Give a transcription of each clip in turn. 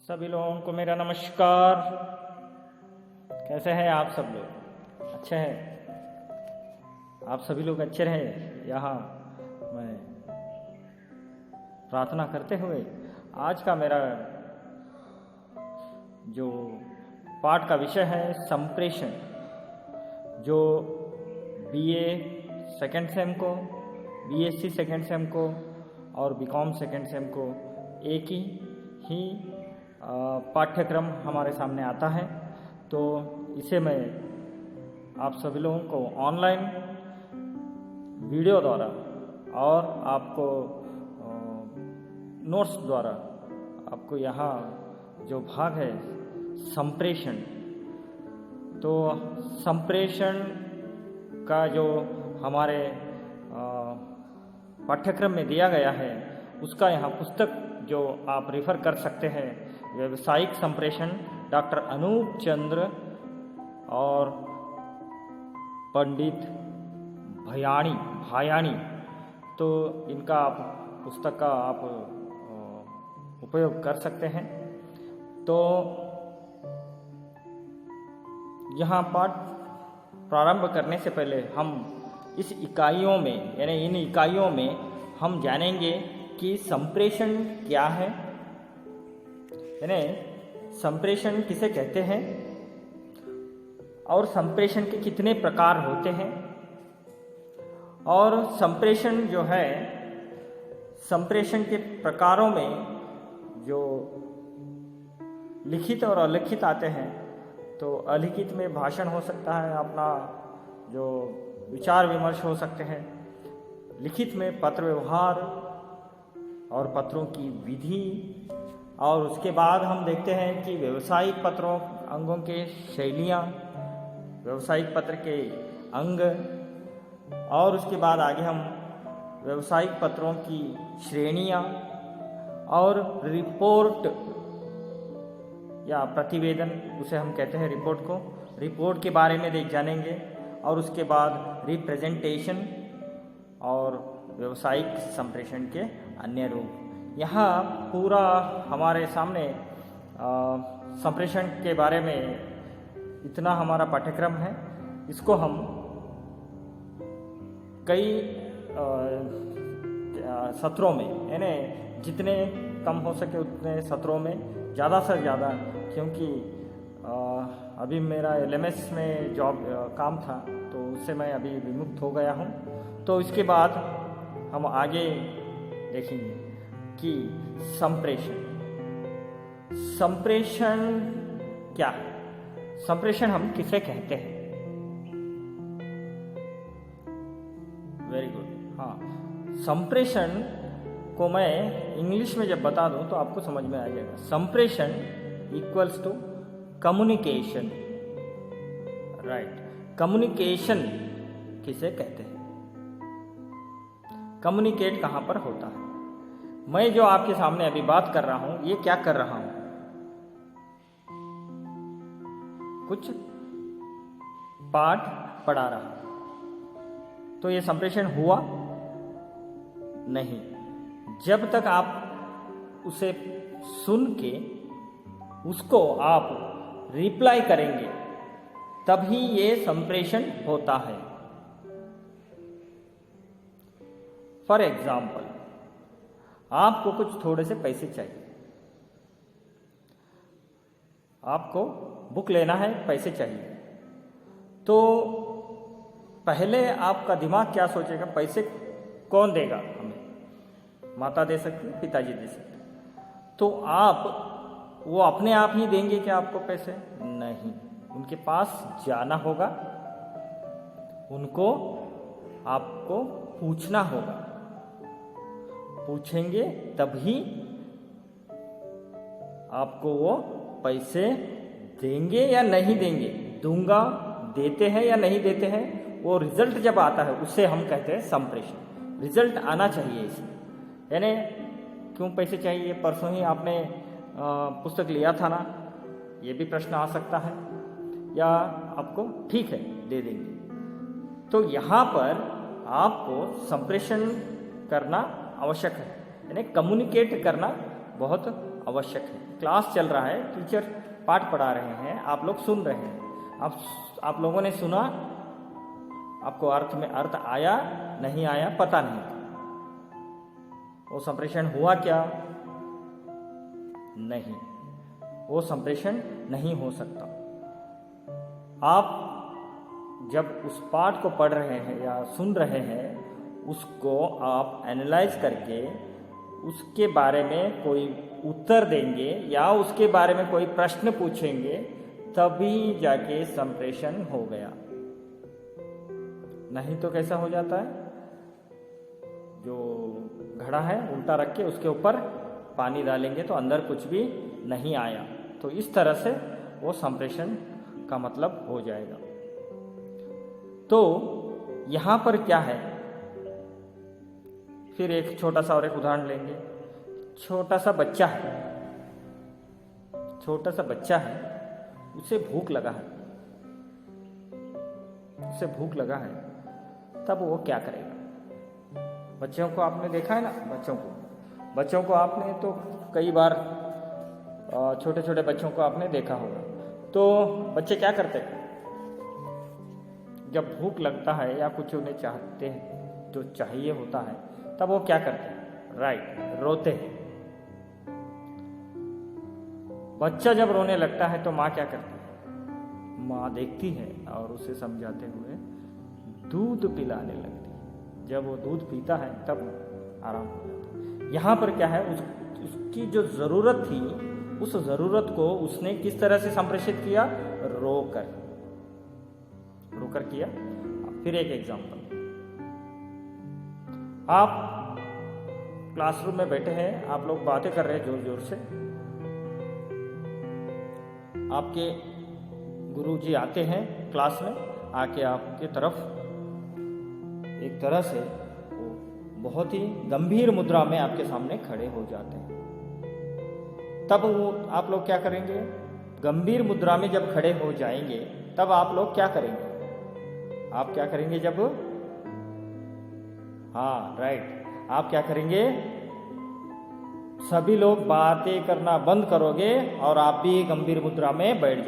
सभी लोगों को मेरा नमस्कार। कैसे हैं आप सब लोग? अच्छे हैं? आप सभी लोग अच्छे रहे यहाँ मैं प्रार्थना करते हुए आज का मेरा जो पाठ का विषय है संप्रेषण, जो बीए सेकेंड सेम को, बीएससी सेकेंड सेम को और बीकॉम सेकेंड सेम को एक ही पाठ्यक्रम हमारे सामने आता है। तो इसे मैं आप सभी लोगों को ऑनलाइन वीडियो द्वारा और आपको नोट्स द्वारा आपको यहाँ जो भाग है संप्रेषण, तो संप्रेषण का जो हमारे पाठ्यक्रम में दिया गया है उसका यहाँ पुस्तक जो आप रेफर कर सकते हैं, व्यावसायिक संप्रेषण, डॉक्टर अनूप चंद्र और पंडित भायाणी। तो इनका आप पुस्तक का आप उपयोग कर सकते हैं। तो यहाँ पाठ प्रारंभ करने से पहले हम इस इकाइयों में यानी इन इकाइयों में हम जानेंगे कि संप्रेषण क्या है, यानी संप्रेषण किसे कहते हैं और संप्रेषण के कितने प्रकार होते हैं, और संप्रेषण जो है संप्रेषण के प्रकारों में जो लिखित और अलिखित आते हैं। तो अलिखित में भाषण हो सकता है, अपना जो विचार विमर्श हो सकते हैं। लिखित में पत्र व्यवहार और पत्रों की विधि, और उसके बाद हम देखते हैं कि व्यावसायिक पत्रों अंगों के शैलियाँ, व्यावसायिक पत्र के अंग, और उसके बाद आगे हम व्यावसायिक पत्रों की श्रेणियाँ और रिपोर्ट या प्रतिवेदन, उसे हम कहते हैं रिपोर्ट को, रिपोर्ट के बारे में जानेंगे। और उसके बाद रिप्रेजेंटेशन और व्यावसायिक संप्रेषण के अन्य रूप। यहाँ पूरा हमारे सामने संप्रेषण के बारे में इतना हमारा पाठ्यक्रम है। इसको हम कई सत्रों में, यानी जितने कम हो सके उतने सत्रों में ज़्यादा से ज़्यादा, क्योंकि अभी मेरा एलएमएस में जॉब काम था तो उससे मैं अभी विमुक्त हो गया हूँ। तो इसके बाद हम आगे देखेंगे कि संप्रेषण क्या है, संप्रेषण हम किसे कहते हैं। Very good. हाँ, संप्रेषण को मैं इंग्लिश में जब बता दूं तो आपको समझ में आ जाएगा। संप्रेषण equals to communication, right. Communication किसे कहते हैं, कम्युनिकेट कहाँ पर होता है। मैं जो आपके सामने अभी बात कर रहा हूं, ये क्या कर रहा हूं, कुछ पाठ पढ़ा रहा हूं। तो ये संप्रेषण हुआ नहीं। जब तक आप उसे सुन के उसको आप रिप्लाई करेंगे तभी ये संप्रेषण होता है। फॉर एग्जाम्पल, आपको कुछ थोड़े से पैसे चाहिए, आपको बुक लेना है, पैसे चाहिए। तो पहले आपका दिमाग क्या सोचेगा, पैसे कौन देगा हमें? माता दे सकती है, पिताजी दे सकते हैं। तो आप वो अपने आप ही देंगे क्या आपको पैसे? नहीं, उनके पास जाना होगा, उनको आपको पूछना होगा। पूछेंगे तभी आपको वो पैसे देंगे या नहीं देंगे। दूंगा, देते हैं या नहीं देते हैं, वो रिजल्ट जब आता है उसे हम कहते हैं संप्रेषण। रिजल्ट आना चाहिए इसमें, यानी क्यों पैसे चाहिए, परसों ही आपने पुस्तक लिया था ना, ये भी प्रश्न आ सकता है, या आपको ठीक है दे देंगे। तो यहाँ पर आपको संप्रेषण करना आवश्यक है, यानी कम्युनिकेट करना बहुत आवश्यक है। क्लास चल रहा है, टीचर पाठ पढ़ा रहे हैं, आप लोग सुन रहे हैं, आप लोगों ने सुना, आपको अर्थ आया नहीं आया पता नहीं, वो संप्रेषण हुआ क्या? नहीं, वो संप्रेषण नहीं हो सकता। आप जब उस पाठ को पढ़ रहे हैं या सुन रहे हैं, उसको आप एनालाइज करके उसके बारे में कोई उत्तर देंगे या उसके बारे में कोई प्रश्न पूछेंगे, तभी जाके संप्रेषण हो गया। नहीं तो कैसा हो जाता है, जो घड़ा है उल्टा रख के उसके ऊपर पानी डालेंगे तो अंदर कुछ भी नहीं आया। तो इस तरह से वो संप्रेषण का मतलब हो जाएगा। तो यहां पर क्या है, फिर एक छोटा सा और एक उदाहरण लेंगे। छोटा सा बच्चा है, उसे भूख लगा है, तब वो क्या करेगा? बच्चों को आपने देखा है ना, बच्चों को आपने तो कई बार छोटे छोटे बच्चों को आपने देखा होगा। तो बच्चे क्या करते हैं जब भूख लगता है या कुछ उन्हें चाहते हैं, जो चाहिए होता है, तब वो क्या करते हैं? राइट, रोते हैं। बच्चा जब रोने लगता है तो माँ क्या करती है? माँ देखती है और उसे समझाते हुए दूध पिलाने लगती है। जब वो दूध पीता है तब आराम हो जाता है। यहाँ पर क्या है, उसकी जो जरूरत थी, उस जरूरत को उसने किस तरह से संप्रेषित किया? रोकर किया। फिर एक एग्जांपल, आप क्लासरूम में बैठे हैं, आप लोग बातें कर रहे हैं जोर जोर से, आपके गुरुजी आते हैं क्लास में, आके आपके तरफ एक तरह से वो बहुत ही गंभीर मुद्रा में आपके सामने खड़े हो जाते हैं। तब वो आप लोग क्या करेंगे? गंभीर मुद्रा में जब खड़े हो जाएंगे तब आप लोग क्या करेंगे? आप क्या करेंगे जब? हाँ राइट, आप क्या करेंगे? सभी लोग बातें करना बंद करोगे और आप भी गंभीर मुद्रा में बैठ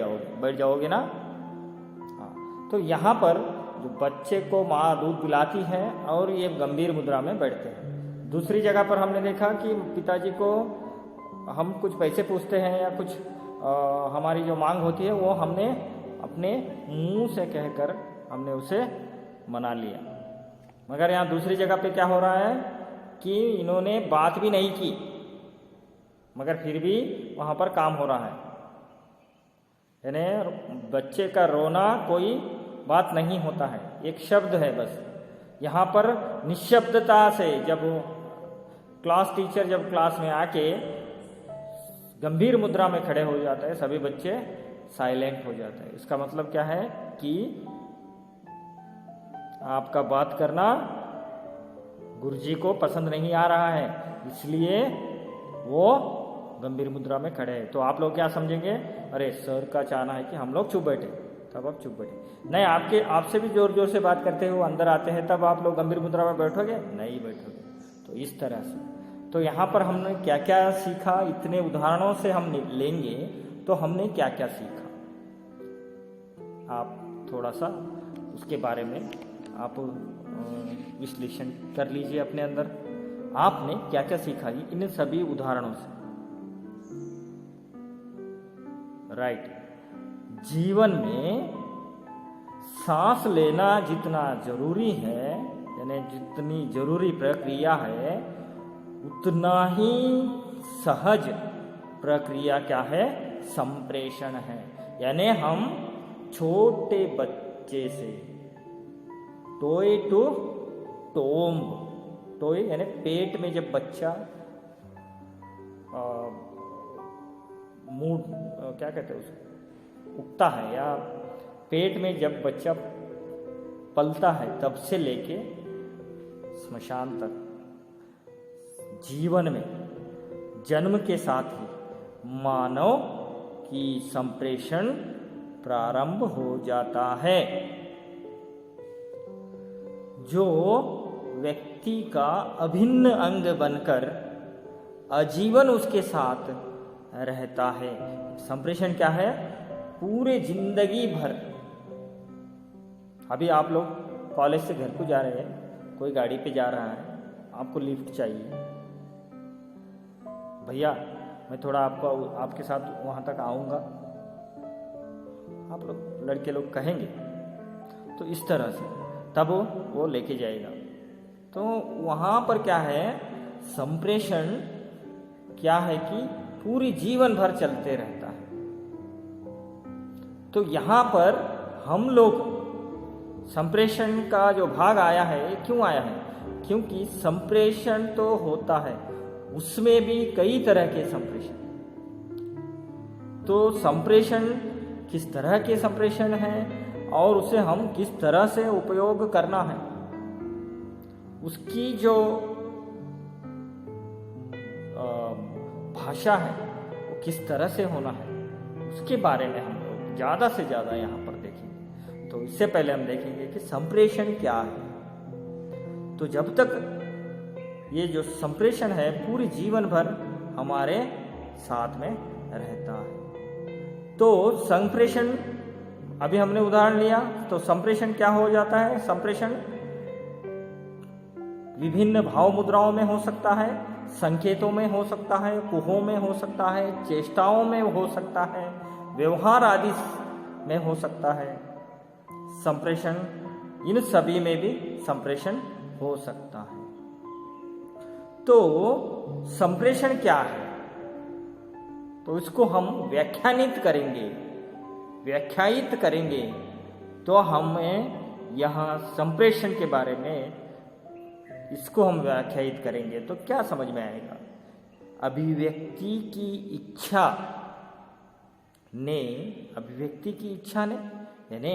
जाओगे ना। हाँ, तो यहाँ पर जो बच्चे को माँ दूध पिलाती है और ये गंभीर मुद्रा में बैठते हैं। दूसरी जगह पर हमने देखा कि पिताजी को हम कुछ पैसे पूछते हैं या कुछ हमारी जो मांग होती है वो हमने अपने मुंह से कहकर हमने उसे मना लिया। मगर यहाँ दूसरी जगह पे क्या हो रहा है कि इन्होंने बात भी नहीं की, मगर फिर भी वहां पर काम हो रहा है। यानी बच्चे का रोना कोई बात नहीं होता है, एक शब्द है बस। यहाँ पर निशब्दता से जब क्लास टीचर जब क्लास में आके गंभीर मुद्रा में खड़े हो जाता है, सभी बच्चे साइलेंट हो जाते हैं। इसका मतलब क्या है कि आपका बात करना गुरुजी को पसंद नहीं आ रहा है, इसलिए वो गंभीर मुद्रा में खड़े हैं। तो आप लोग क्या समझेंगे? अरे सर का चाहना है कि हम लोग चुप बैठे, तब आप चुप बैठे। नहीं, आपसे भी जोर जोर से बात करते हुए अंदर आते हैं, तब आप लोग गंभीर मुद्रा में बैठोगे? नहीं बैठोगे। तो इस तरह से, तो यहाँ पर हमने क्या क्या सीखा, इतने उदाहरणों से हम लेंगे तो हमने क्या क्या सीखा, आप थोड़ा सा उसके बारे में आप विश्लेषण कर लीजिए अपने अंदर। आपने क्या क्या सीखा इन सभी उदाहरणों से? राइट, जीवन में सांस लेना जितना जरूरी है, यानी जितनी जरूरी प्रक्रिया है, उतना ही सहज प्रक्रिया क्या है? संप्रेषण है। यानी हम छोटे बच्चे से टोय टू टोम्ब, टोय यानी पेट में जब बच्चा मूड क्या कहते हैं उसको, उगता है, या पेट में जब बच्चा पलता है तब से लेके स्मशान तक, जीवन में जन्म के साथ ही मानव की संप्रेषण प्रारंभ हो जाता है। जो व्यक्ति का अभिन्न अंग बनकर आजीवन उसके साथ रहता है। संप्रेषण क्या है? पूरे जिंदगी भर। अभी आप लोग कॉलेज से घर को जा रहे हैं, कोई गाड़ी पे जा रहा है, आपको लिफ्ट चाहिए, भैया मैं थोड़ा आपके साथ वहाँ तक आऊँगा, आप लोग लड़के लोग कहेंगे, तो इस तरह से तब वो लेके जाएगा। तो वहाँ पर क्या है, संप्रेषण क्या है कि पूरी जीवन भर चलते रहता है। तो यहाँ पर हम लोग संप्रेषण का जो भाग आया है, क्यों आया है? क्योंकि संप्रेषण तो होता है, उसमें भी कई तरह के संप्रेषण। तो संप्रेषण किस तरह के संप्रेषण हैं और उसे हम किस तरह से उपयोग करना है, उसकी जो भाषा है वो किस तरह से होना है, उसके बारे में हम लोग ज़्यादा से ज़्यादा यहाँ पर देखेंगे। तो इससे पहले हम देखेंगे कि संप्रेषण क्या है। तो जब तक ये जो संप्रेषण है पूरी जीवन भर हमारे साथ में रहता है। तो संप्रेषण, अभी हमने उदाहरण लिया, तो संप्रेषण क्या हो जाता है? संप्रेषण विभिन्न भाव मुद्राओं में हो सकता है, संकेतों में हो सकता है, कुहों में हो सकता है, चेष्टाओं में हो सकता है, व्यवहार आदि में हो सकता है। संप्रेषण, इन सभी में भी संप्रेषण हो सकता है। तो संप्रेषण क्या है? तो इसको हम व्याख्यायित करेंगे। तो हमें यहाँ संप्रेषण के बारे में इसको हम व्याख्यायित करेंगे तो क्या समझ में आएगा? अभिव्यक्ति की इच्छा ने यानी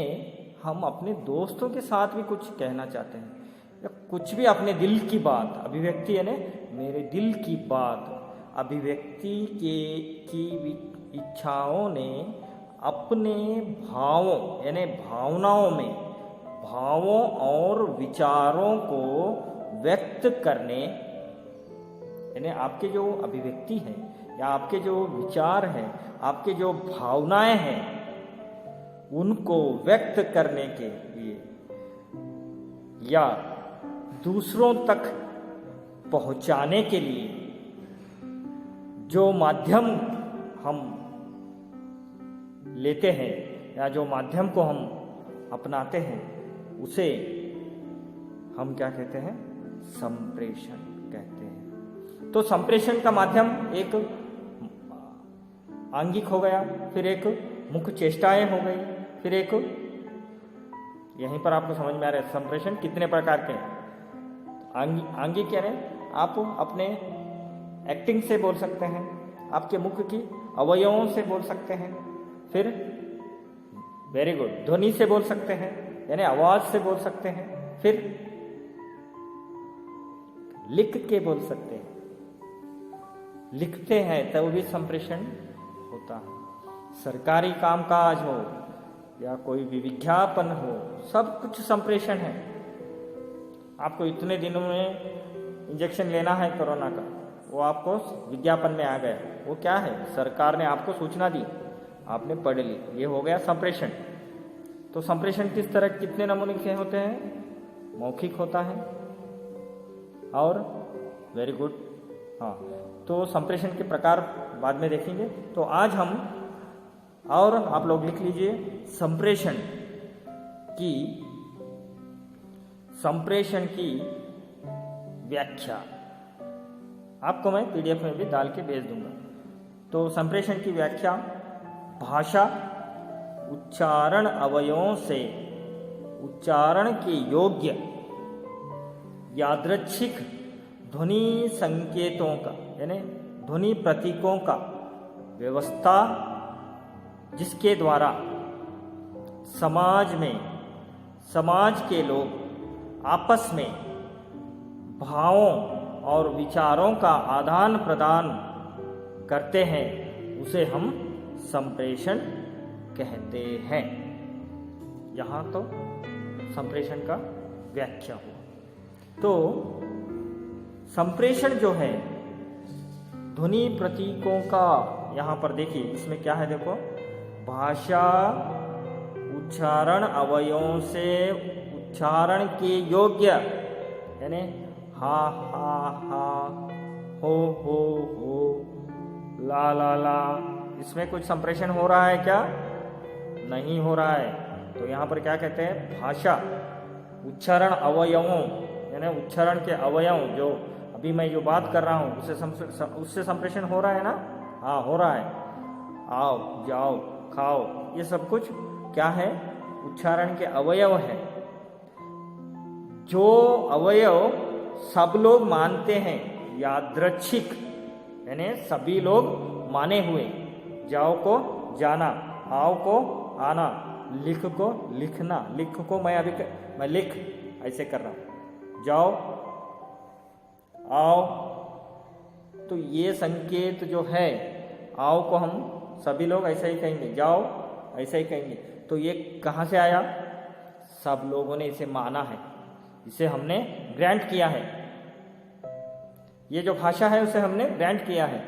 हम अपने दोस्तों के साथ भी कुछ कहना चाहते हैं या कुछ भी अपने दिल की बात, अभिव्यक्ति यानी मेरे दिल की बात, अभिव्यक्ति की इच्छाओं ने अपने भावों यानी भावनाओं में, भावों और विचारों को व्यक्त करने, यानी आपके जो अभिव्यक्ति है या आपके जो विचार हैं, आपके जो भावनाएं हैं, उनको व्यक्त करने के लिए या दूसरों तक पहुंचाने के लिए जो माध्यम हम लेते हैं या जो माध्यम को हम अपनाते हैं, उसे हम क्या कहते हैं? संप्रेषण कहते हैं। तो संप्रेषण का माध्यम एक आंगिक हो गया, फिर एक मुख्य चेष्टाएं हो गई, फिर एक, यहीं पर आपको समझ में आ रहा है संप्रेषण कितने प्रकार के हैं। आंगिक यानी आप अपने एक्टिंग से बोल सकते हैं, आपके मुख की अवयवों से बोल सकते हैं, फिर वेरी गुड ध्वनि से बोल सकते हैं यानी आवाज से बोल सकते हैं, फिर लिख के बोल सकते हैं, लिखते हैं तब भी संप्रेषण होता है। सरकारी कामकाज हो या कोई भी विज्ञापन हो, सब कुछ संप्रेषण है। आपको इतने दिनों में इंजेक्शन लेना है कोरोना का, वो आपको विज्ञापन में आ गया, वो क्या है? सरकार ने आपको सूचना दी, आपने पढ़ ली, ये हो गया संप्रेषण। तो संप्रेषण किस तरह, कितने नमूने के होते हैं? मौखिक होता है और वेरी गुड, हाँ। तो संप्रेषण के प्रकार बाद में देखेंगे। तो आज हम, और आप लोग लिख लीजिए, संप्रेषण की व्याख्या आपको मैं पीडीएफ में भी डाल के भेज दूंगा। तो संप्रेषण की व्याख्या: भाषा उच्चारण अवयवों से उच्चारण के योग्य यादृच्छिक ध्वनि संकेतों का यानी ध्वनि प्रतीकों का व्यवस्था, जिसके द्वारा समाज के लोग आपस में भावों और विचारों का आदान प्रदान करते हैं, उसे हम संप्रेषण कहते हैं। यहाँ तो संप्रेषण का व्याख्या हुआ। तो संप्रेषण जो है ध्वनि प्रतीकों का यहाँ पर देखिए इसमें क्या है, देखो भाषा उच्चारण अवयवों से उच्चारण के योग्य, यानी हा हा, हो, ला, इसमें कुछ संप्रेषण हो रहा है क्या? नहीं हो रहा है। तो यहाँ पर क्या कहते हैं, भाषा उच्चारण अवयवों, यानी उच्चारण के अवयव जो अभी मैं जो बात कर रहा हूँ उससे संप्रेषण हो रहा है ना? हाँ हो रहा है। आओ, जाओ, खाओ, ये सब कुछ क्या है? उच्चारण के अवयव है। जो अवयव सब लोग मानते हैं, यादृच्छिक, यानी सभी लोग माने हुए। जाओ को जाना, आओ को आना, लिख को लिखना, लिख को मैं लिख ऐसे कर रहा हूं, जाओ, आओ, तो ये संकेत जो है, आओ को हम सभी लोग ऐसा ही कहेंगे, जाओ ऐसा ही कहेंगे। तो ये कहाँ से आया? सब लोगों ने इसे माना है, इसे हमने ग्रांट किया है। ये जो भाषा है उसे हमने ग्रांट किया है।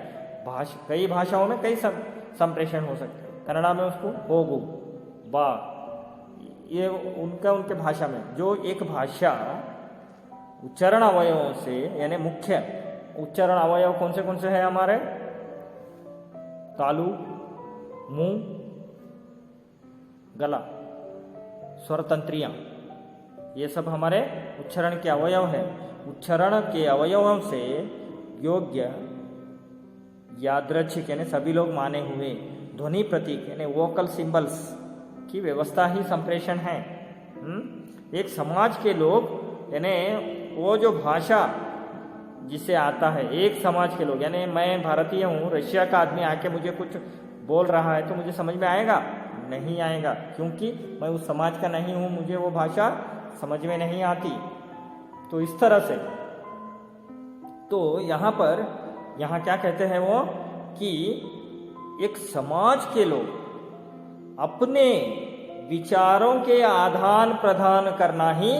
कई भाषाओं में कई संप्रेषण हो सकते हैं। कन्नड़ा में उसको होगु, बा, ये उनके भाषा में जो एक भाषा उच्चारण अवयवों से, यानी मुख्य उच्चारण अवयव कौन से हैं हमारे? तालु, मुंह, गला, स्वर तंत्रियां, ये सब हमारे उच्चारण के अवयव है। उच्चारण के अवयवों से योग्य, यादृच्छिक, यानी सभी लोग माने हुए ध्वनि प्रतीक, यानी वोकल सिंबल्स की व्यवस्था ही संप्रेषण है। एक समाज के लोग, यानी वो जो भाषा जिसे आता है, एक समाज के लोग, यानी मैं भारतीय हूँ, रशिया का आदमी आके मुझे कुछ बोल रहा है तो मुझे समझ में आएगा? नहीं आएगा, क्योंकि मैं उस समाज का नहीं हूँ, मुझे वो भाषा समझ में नहीं आती। तो इस तरह से, तो यहाँ क्या कहते हैं वो, कि एक समाज के लोग अपने विचारों के आदान प्रदान करना ही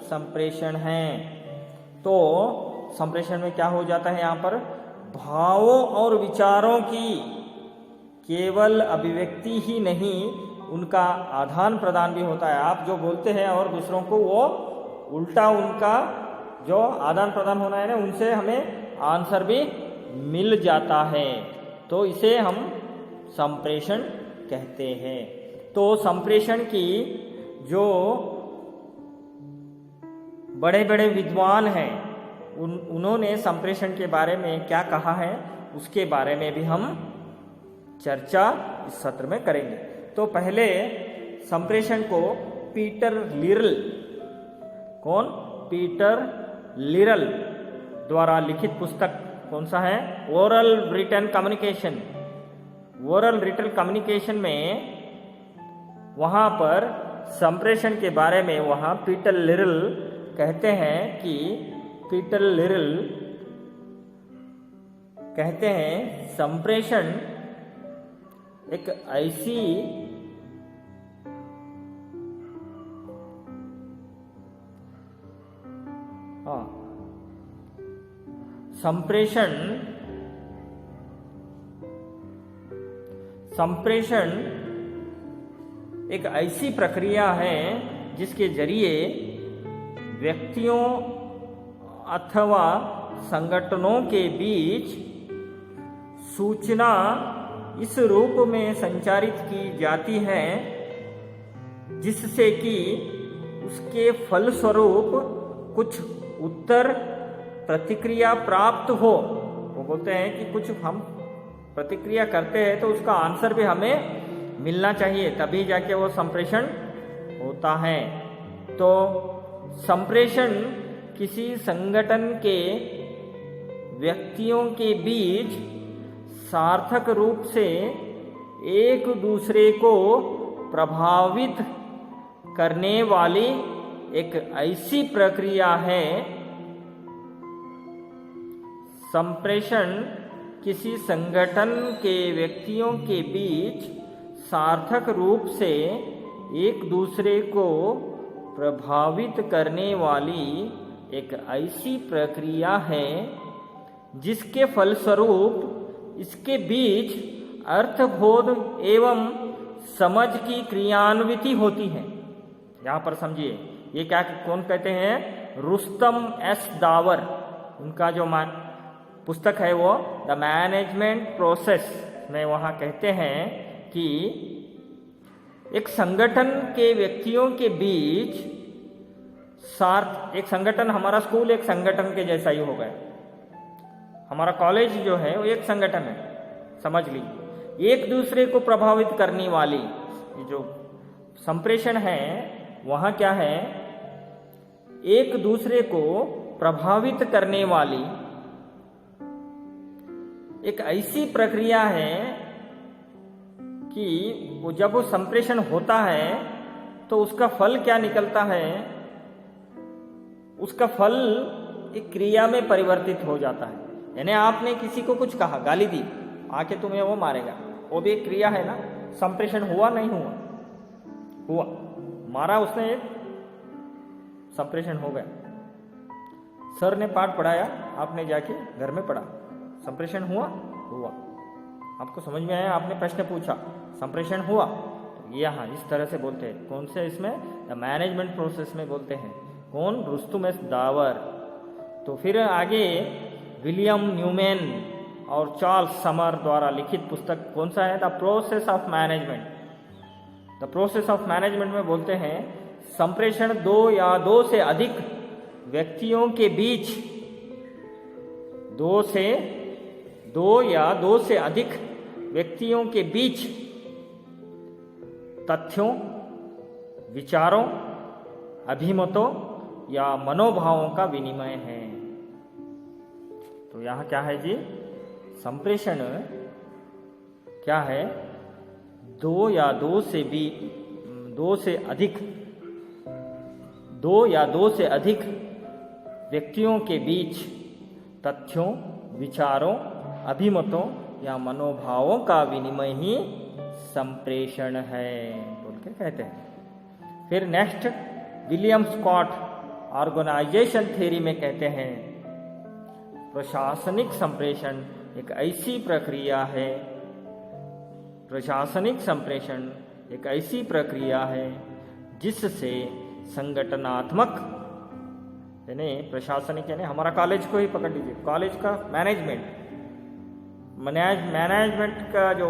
संप्रेषण है। तो संप्रेषण में क्या हो जाता है? यहाँ पर भावों और विचारों की केवल अभिव्यक्ति ही नहीं, उनका आदान प्रदान भी होता है। आप जो बोलते हैं और दूसरों को वो उल्टा उनका जो आदान प्रदान होना है ना, उनसे हमें आंसर भी मिल जाता है। तो इसे हम संप्रेषण कहते हैं। तो संप्रेषण की जो बड़े बड़े विद्वान हैं, उन्होंने संप्रेषण के बारे में क्या कहा है, उसके बारे में भी हम चर्चा इस सत्र में करेंगे। तो पहले संप्रेषण को पीटर लिरल, कौन? पीटर लिरल द्वारा लिखित पुस्तक कौन सा है? Oral written communication. Oral written communication में वहाँ पर संप्रेषण के बारे में वहाँ पीटर लिरल कहते हैं कि पीटर लिरल कहते हैं संप्रेषण एक ऐसी संप्रेषण एक ऐसी प्रक्रिया है जिसके जरिए व्यक्तियों अथवा संगठनों के बीच सूचना इस रूप में संचारित की जाती है जिससे कि उसके फलस्वरूप कुछ उत्तर प्रतिक्रिया प्राप्त हो। वो बोलते हैं कि कुछ हम प्रतिक्रिया करते हैं तो उसका आंसर भी हमें मिलना चाहिए, तभी जाके वो संप्रेषण होता है। तो संप्रेषण किसी संगठन के व्यक्तियों के बीच सार्थक रूप से एक दूसरे को प्रभावित करने वाली एक ऐसी प्रक्रिया है। संप्रेषण किसी संगठन के व्यक्तियों के बीच सार्थक रूप से एक दूसरे को प्रभावित करने वाली एक ऐसी प्रक्रिया है जिसके फलस्वरूप इसके बीच अर्थबोध एवं समझ की क्रियान्विति होती है। यहां पर समझिए, ये क्या कौन कहते हैं? Rustam S the power. उनका जो पुस्तक है वो द मैनेजमेंट प्रोसेस में वहां कहते हैं कि एक संगठन के व्यक्तियों के बीच एक संगठन, हमारा स्कूल एक संगठन के जैसा ही हो गया, हमारा कॉलेज जो है वो एक संगठन है, समझ लीजिए। एक दूसरे को प्रभावित करने वाली जो संप्रेषण है वहां क्या है? एक दूसरे को प्रभावित करने वाली एक ऐसी प्रक्रिया है कि जब वो संप्रेषण होता है तो उसका फल क्या निकलता है? उसका फल एक क्रिया में परिवर्तित हो जाता है। यानी आपने किसी को कुछ कहा, गाली दी, आके तुम्हें वो मारेगा, वो भी एक क्रिया है ना। संप्रेषण हुआ नहीं हुआ? हुआ, मारा उसने, एक संप्रेषण हो गया। सर ने पाठ पढ़ाया, आपने जाके घर में पढ़ा, संप्रेषण हुआ? हुआ। आपको समझ में आया? आपने प्रश्न पूछा, संप्रेषण हुआ। तो यहाँ इस तरह से बोलते हैं। कौन से? इसमें द मैनेजमेंट प्रोसेस में बोलते हैं। कौन? Rustam S the power. तो फिर आगे विलियम न्यूमैन और चार्ल्स समर द्वारा लिखित पुस्तक कौन सा है? The process of management. The process of management में बोलते हैं संप्रेषण दो या दो से अधिक व्यक्तियों के बीच, दो या दो से अधिक व्यक्तियों के बीच तथ्यों, विचारों, अभिमतों या मनोभावों का विनिमय है। तो यहां क्या है जी? संप्रेषण क्या है? दो या दो से अधिक व्यक्तियों के बीच तथ्यों, विचारों, अभिमतों या मनोभावों का विनिमय ही संप्रेषण है बोल के कहते हैं। फिर next William Scott organisation theory में कहते हैं प्रशासनिक संप्रेषण एक ऐसी प्रक्रिया है, प्रशासनिक संप्रेषण एक ऐसी प्रक्रिया है जिससे संगठनात्मक, यानी प्रशासनिक यानी हमारा कॉलेज को ही पकड़ लीजिए, कॉलेज का मैनेजमेंट का जो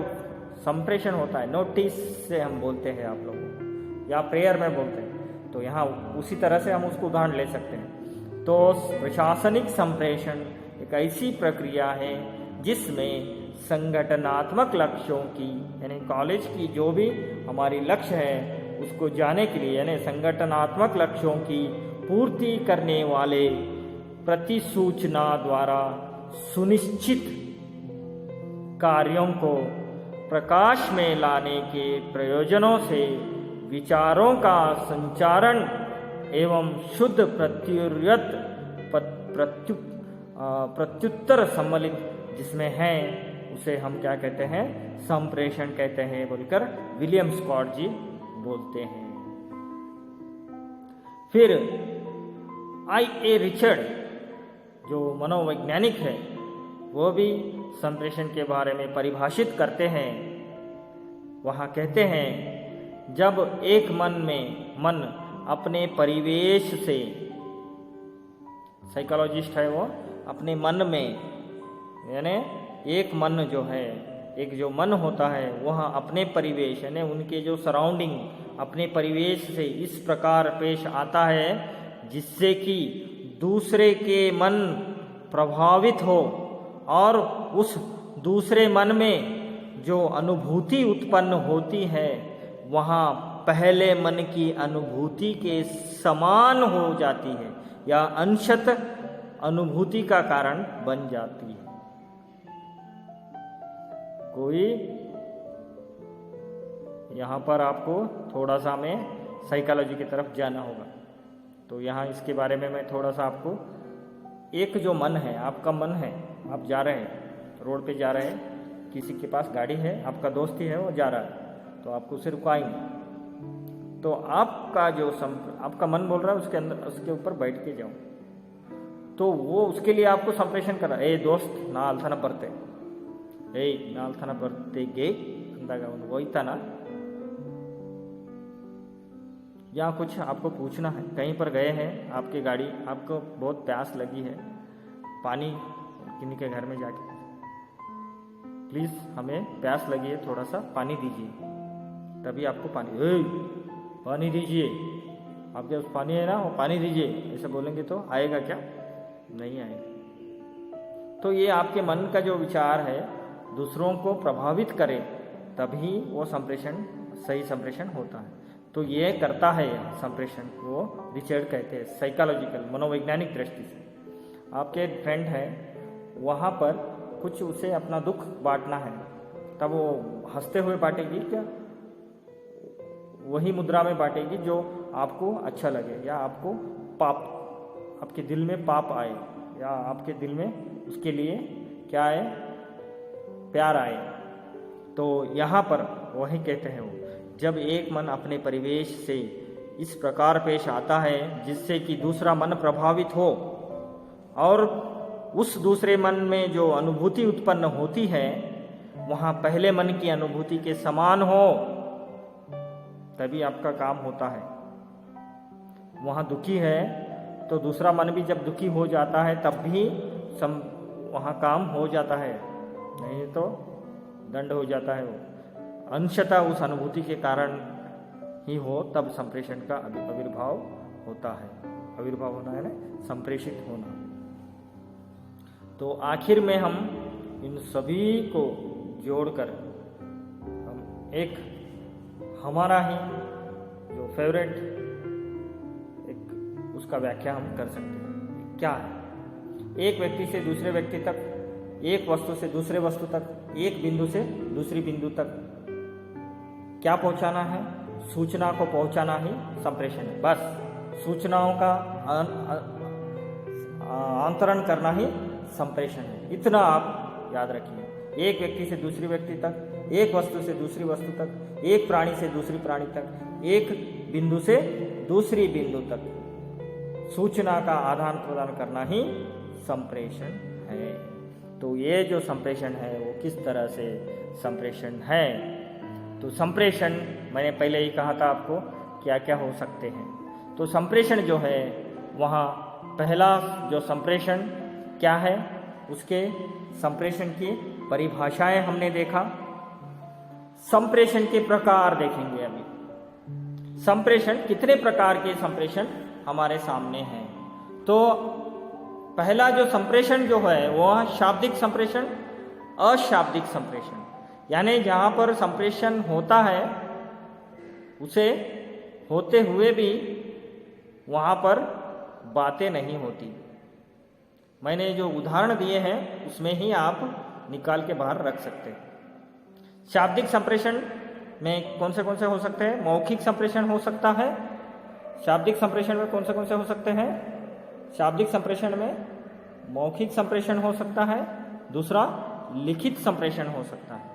संप्रेषण होता है, नोटिस से हम बोलते हैं आप लोगों को, या प्रेयर में बोलते हैं, तो यहाँ उसी तरह से हम उसको उदाहरण ले सकते हैं। तो प्रशासनिक संप्रेषण एक ऐसी प्रक्रिया है जिसमें संगठनात्मक लक्ष्यों की, यानी कॉलेज की जो भी हमारी लक्ष्य है उसको जाने के लिए, यानी संगठनात्मक लक्ष्यों की पूर्ति करने वाले प्रतिसूचना द्वारा सुनिश्चित कार्यों को प्रकाश में लाने के प्रयोजनों से विचारों का संचारण एवं शुद्ध प्रत्युत्तर सम्मिलित जिसमें है उसे हम क्या कहते हैं? संप्रेषण कहते हैं बोलकर विलियम स्कॉट जी बोलते हैं। फिर I.A. रिचर्ड जो मनोवैज्ञानिक है वो भी संप्रेषण के बारे में परिभाषित करते हैं। वहाँ कहते हैं जब एक मन अपने परिवेश से, साइकोलॉजिस्ट है वो, अपने मन में, यानी एक मन जो है, एक जो मन होता है वह अपने परिवेश यानी उनके जो सराउंडिंग, अपने परिवेश से इस प्रकार पेश आता है जिससे कि दूसरे के मन प्रभावित हो और उस दूसरे मन में जो अनुभूति उत्पन्न होती है वहाँ पहले मन की अनुभूति के समान हो जाती है या अंशत अनुभूति का कारण बन जाती है। कोई यहाँ पर आपको थोड़ा सा में साइकोलॉजी की तरफ जाना होगा, तो यहाँ इसके बारे में मैं थोड़ा सा आपको, एक जो मन है, आपका मन है, आप जा रहे हैं, रोड पे जा रहे हैं, किसी के पास गाड़ी है, आपका दोस्त ही है, वो जा रहा है, तो आपको उसे रुकाएंगे, तो आपका जो आपका मन बोल रहा है उसके अंदर, उसके ऊपर बैठ के जाओ, तो वो उसके लिए आपको संप्रेषण कर रहा है, ए दोस्त ना आलथा न बरते, ಏಯ್ ನಾಲ್ಕನ ಬರ್ತೆಗೆ ಅಂದಾಗ ಅವನು ಹೋಯ್ತಾನ. यहाँ कुछ आपको पूछना है, कहीं पर गए हैं आपकी गाड़ी, आपको बहुत प्यास लगी है, पानी किन्हीं के घर में जाके प्लीज़ हमें प्यास लगी है, थोड़ा सा पानी दीजिए. तभी आपको पानी दीजिए, आपके पास पानी है ना, वो पानी दीजिए ऐसा बोलेंगे तो आएगा क्या? नहीं आएगा. तो ये आपके मन का जो विचार है दूसरों को प्रभावित करे तभी वो संप्रेषण सही संप्रेषण होता है. तो ये करता है संप्रेषण को रिचर्ड कहते हैं साइकोलॉजिकल मनोवैज्ञानिक दृष्टि से. आपके एक फ्रेंड है, वहाँ पर कुछ उसे अपना दुख बांटना है, तब वो हंसते हुए बांटेगी क्या? वही मुद्रा में बांटेगी जो आपको अच्छा लगे, या आपको पाप, आपके दिल में पाप आए, या आपके दिल में उसके लिए क्या आए? प्यार आए. तो यहाँ पर वही कहते हैं वो, जब एक मन अपने परिवेश से इस प्रकार पेश आता है जिससे कि दूसरा मन प्रभावित हो और उस दूसरे मन में जो अनुभूति उत्पन्न होती है वहाँ पहले मन की अनुभूति के समान हो, तभी आपका काम होता है. वहाँ दुखी है तो दूसरा मन भी जब दुखी हो जाता है तब भी वहाँ काम हो जाता है, नहीं तो दंड हो जाता है. वो अंशतः उस अनुभूति के कारण ही हो तब संप्रेषण का आविर्भाव होता है. आविर्भाव होना है ना, संप्रेषित होना. तो आखिर में हम इन सभी को जोड़कर हम एक हमारा ही जो फेवरेट एक उसका व्याख्या हम कर सकते हैं. क्या है? एक व्यक्ति से दूसरे व्यक्ति तक, एक वस्तु से दूसरे वस्तु तक, एक बिंदु से दूसरी बिंदु तक क्या पहुंचाना है? सूचना को पहुंचाना ही संप्रेषण है. बस सूचनाओं का अंतरण करना ही संप्रेषण है. इतना आप याद रखिए. एक व्यक्ति से दूसरे व्यक्ति तक, एक वस्तु से दूसरी वस्तु तक, एक प्राणी से दूसरी प्राणी तक, एक बिंदु से दूसरी बिंदु तक सूचना का आदान प्रदान करना ही संप्रेषण है. तो ये जो संप्रेषण है वो किस तरह से संप्रेषण है? तो संप्रेषण मैंने पहले ही कहा था आपको क्या क्या हो सकते हैं. तो संप्रेषण जो है वहाँ पहला जो संप्रेषण क्या है, उसके संप्रेषण की परिभाषाएं हमने देखा. संप्रेषण के प्रकार देखेंगे अभी. संप्रेषण कितने प्रकार के संप्रेषण हमारे सामने हैं. तो पहला जो संप्रेषण जो है वह शाब्दिक संप्रेषण, अशाब्दिक संप्रेषण, यानी जहाँ पर संप्रेषण होता है उसे होते हुए भी वहाँ पर बातें नहीं होती. मैंने जो उदाहरण दिए हैं उसमें ही आप निकाल के बाहर रख सकते हैं. शाब्दिक संप्रेषण में कौन से हो सकते हैं? मौखिक संप्रेषण हो सकता है. शाब्दिक संप्रेषण में कौन से हो सकते हैं? शाब्दिक संप्रेषण में मौखिक संप्रेषण हो सकता है, दूसरा लिखित संप्रेषण हो सकता है.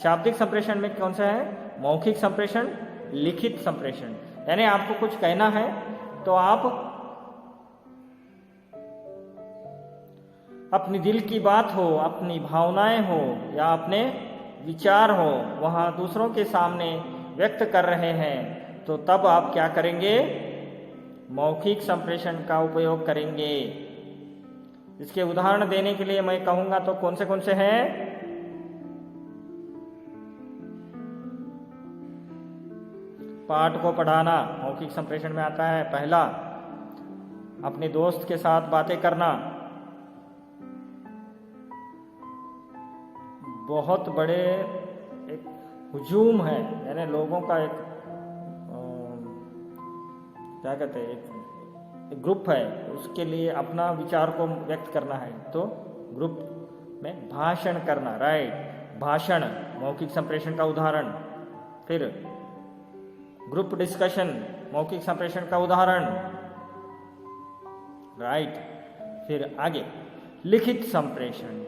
शाब्दिक संप्रेषण में कौन सा है? मौखिक संप्रेषण, लिखित संप्रेषण. यानी आपको कुछ कहना है तो आप अपनी दिल की बात हो, अपनी भावनाएं हो या अपने विचार हो वहाँ दूसरों के सामने व्यक्त कर रहे हैं तो तब आप क्या करेंगे? मौखिक संप्रेषण का उपयोग करेंगे. इसके उदाहरण देने के लिए मैं कहूंगा तो कौन से हैं? पाठ को पढ़ाना मौखिक संप्रेषण में आता है. पहला, अपने दोस्त के साथ बातें करना. बहुत बड़े एक हुजूम है, यानी लोगों का एक क्या कहते हैं, एक ग्रुप है, उसके लिए अपना विचार को व्यक्त करना है तो ग्रुप में भाषण करना. राइट, भाषण मौखिक संप्रेषण का उदाहरण. फिर ग्रुप डिस्कशन मौखिक संप्रेषण का उदाहरण. राइट. फिर आगे लिखित संप्रेषण.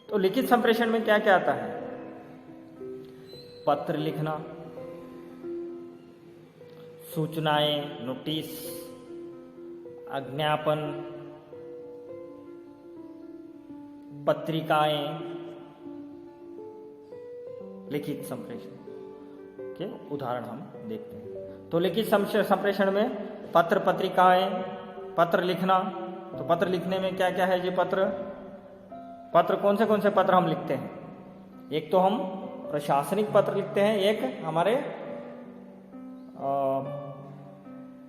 तो लिखित संप्रेषण में क्या क्या आता है? पत्र लिखना, सूचनाएं, नोटिस, आज्ञापन, पत्रिकाएं, लिखित संप्रेषण के उदाहरण हम देखते हैं। तो लिखित संप्रेषण में पत्र पत्रिकाएं, पत्र लिखना। तो पत्र लिखने में क्या क्या है जी? पत्र कौन से पत्र हम लिखते हैं? एक तो हम प्रशासनिक पत्र लिखते हैं, एक हमारे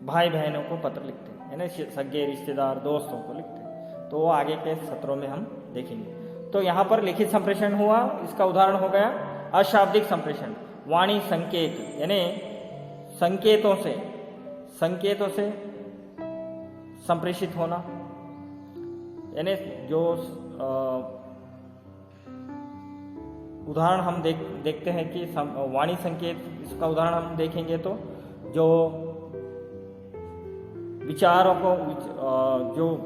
भाई बहनों को पत्र लिखते हैं, यानी सगे रिश्तेदार दोस्तों को लिखते हैं। तो वो आगे के सत्रों में हम देखेंगे। तो यहाँ पर लिखित संप्रेषण हुआ, इसका उदाहरण हो गया अशाब्दिक संप्रेषण। वाणी संकेत, यानी संकेतों से संप्रेषित होना, यानी जो उदाहरण हम देखते हैं कि वाणी संकेत, इसका उदाहरण हम देखेंगे तो जो विचारों को जो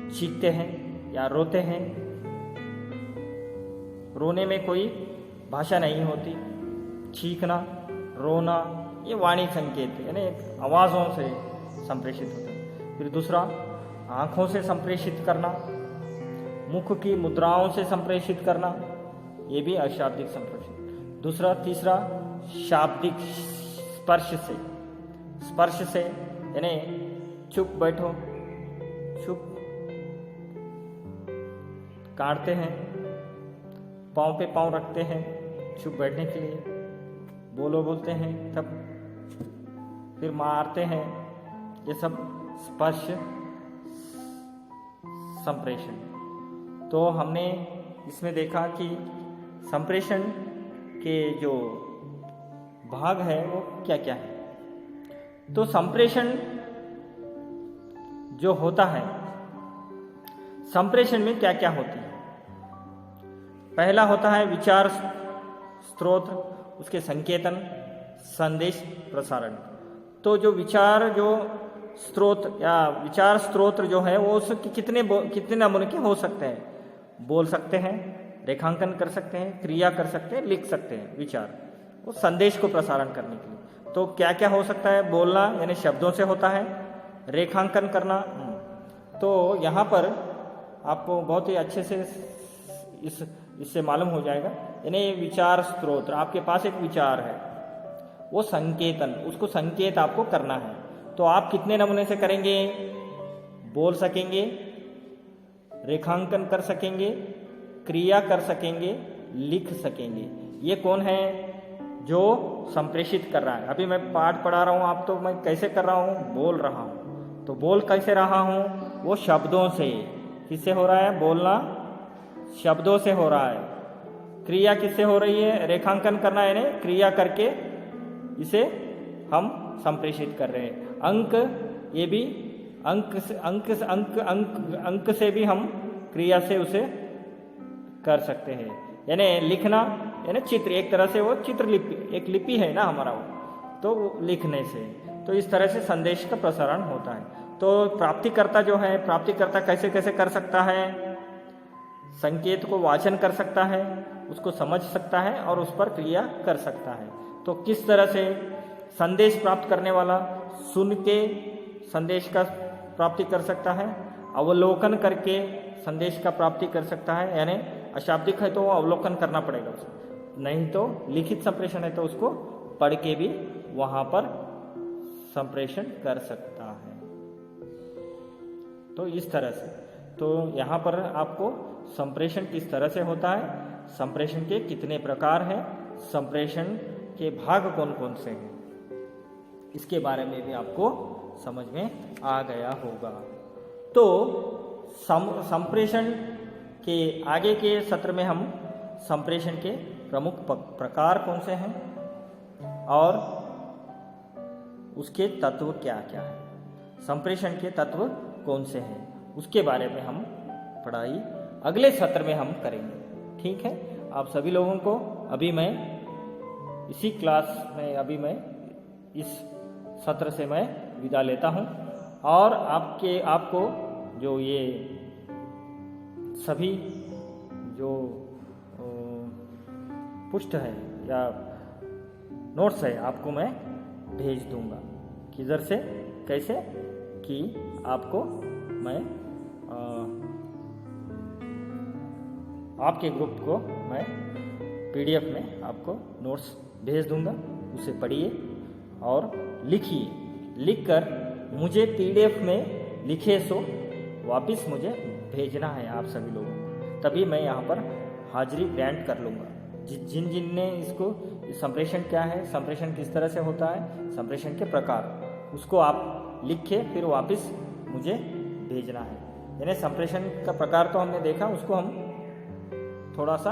चीखते हैं या रोते हैं, रोने में कोई भाषा नहीं होती, चीखना रोना ये वाणी संकेत यानी आवाज़ों से संप्रेषित होता है। फिर दूसरा आँखों से संप्रेषित करना, मुख की मुद्राओं से संप्रेषित करना, ये भी अशाब्दिक संप्रेषण। तीसरा शाब्दिक स्पर्श से यानी चुप बैठो, चुप काटते हैं, पाँव पे पाँव रखते हैं चुप बैठने के लिए, बोलते हैं तब, फिर मारते हैं, ये सब स्पर्श संप्रेषण। तो हमने इसमें देखा कि संप्रेषण के जो भाग है वो क्या क्या है। तो संप्रेषण जो होता है, संप्रेषण में क्या क्या होती है? पहला होता है विचार स्रोत, उसके संकेतन, संदेश, प्रसारण। तो जो विचार जो स्रोत या विचार स्रोत जो है वो उसके कितने नमूने के हो सकते हैं? बोल सकते हैं, रेखांकन कर सकते हैं, क्रिया कर सकते हैं, लिख सकते हैं विचार, वो संदेश को प्रसारण करने के लिए। तो क्या क्या हो सकता है? बोलना यानी शब्दों से होता है, रेखांकन करना। तो यहाँ पर आपको बहुत ही अच्छे से इससे मालूम हो जाएगा, यानी विचार स्रोत, आपके पास एक विचार है, वो संकेतन, उसको संकेत आपको करना है। तो आप कितने नमूने से करेंगे? बोल सकेंगे, रेखांकन कर सकेंगे, क्रिया कर सकेंगे, लिख सकेंगे। ये कौन है? जो संप्रेषित कर रहा है। अभी मैं पाठ पढ़ा रहा हूँ, आप तो मैं कैसे कर रहा हूँ? बोल रहा हूँ। तो बोल कैसे रहा हूँ? वो शब्दों से। किससे हो रहा है? बोलना शब्दों से हो रहा है। क्रिया किससे हो रही है? रेखांकन करना, यानी क्रिया करके इसे हम संप्रेषित कर रहे हैं। अंक, ये भी अंक से भी हम क्रिया से उसे कर सकते हैं। यानी लिखना, यानी चित्र, एक तरह से वो चित्रलिपि, एक लिपि है ना हमारा वो, तो लिखने से। तो इस तरह से संदेश का प्रसारण होता है। तो प्राप्तिकर्ता जो है, प्राप्तिकर्ता कैसे कैसे कर सकता है? संकेत को वाचन कर सकता है, उसको समझ सकता है और उस पर क्रिया कर सकता है। तो किस तरह से? संदेश प्राप्त करने वाला सुन के संदेश का प्राप्ति कर सकता है, अवलोकन करके संदेश का प्राप्ति कर सकता है, यानी अशाब्दिक है तो वो अवलोकन करना पड़ेगा उसको, नहीं तो लिखित संप्रेषण है तो उसको पढ़ के भी वहाँ पर संप्रेषण कर सकता है। तो इस तरह से, तो यहाँ पर आपको संप्रेषण किस तरह से होता है, संप्रेषण के कितने प्रकार हैं, संप्रेषण के भाग कौन कौन से हैं, इसके बारे में भी आपको समझ में आ गया होगा। तो संप्रेषण के आगे के सत्र में हम संप्रेषण के प्रमुख प्रकार कौन से हैं और उसके तत्व क्या क्या है, संप्रेषण के तत्व कौन से हैं, उसके बारे में हम पढ़ाई अगले सत्र में हम करेंगे। ठीक है, आप सभी लोगों को अभी मैं इसी क्लास में, अभी मैं इस सत्र से मैं विदा लेता हूं और आपको जो ये सभी जो पुष्ट है या नोट्स है आपको मैं भेज दूंगा। किधर से, कैसे, कि आपको मैं आपके ग्रुप को मैं PDF में आपको नोट्स भेज दूंगा, उसे पढ़िए और लिखिए। लिखकर मुझे PDF में लिखे सो वापस मुझे भेजना है आप सभी लोगों को, तभी मैं यहाँ पर हाजिरी ग्रांट कर लूँगा। जिन जिन ने इसको संप्रेषण क्या है, संप्रेषण किस तरह से होता है, संप्रेषण के प्रकार, उसको आप लिख के फिर वापस मुझे भेजना है। यानी संप्रेषण का प्रकार तो हमने देखा, उसको हम थोड़ा सा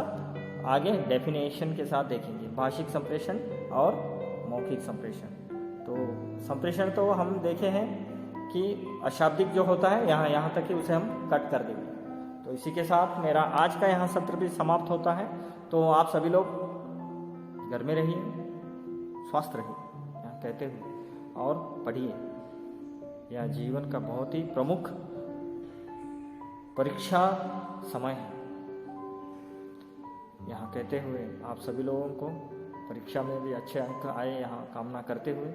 आगे डेफिनेशन के साथ देखेंगे, भाषिक संप्रेषण और मौखिक संप्रेषण। तो संप्रेषण तो हम देखे हैं कि अशाब्दिक जो होता है यहाँ तक ही उसे हम कट कर देंगे। तो इसी के साथ मेरा आज का यहाँ सत्र भी समाप्त होता है। तो आप सभी लोग घर में रहिए, स्वस्थ रहिए यहाँ कहते हुए, और पढ़िए। यह जीवन का बहुत ही प्रमुख परीक्षा समय है यहाँ कहते हुए आप सभी लोगों को परीक्षा में भी अच्छे अंक आए यहाँ कामना करते हुए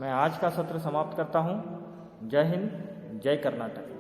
मैं आज का सत्र समाप्त करता हूँ। जय हिंद, जय कर्नाटक।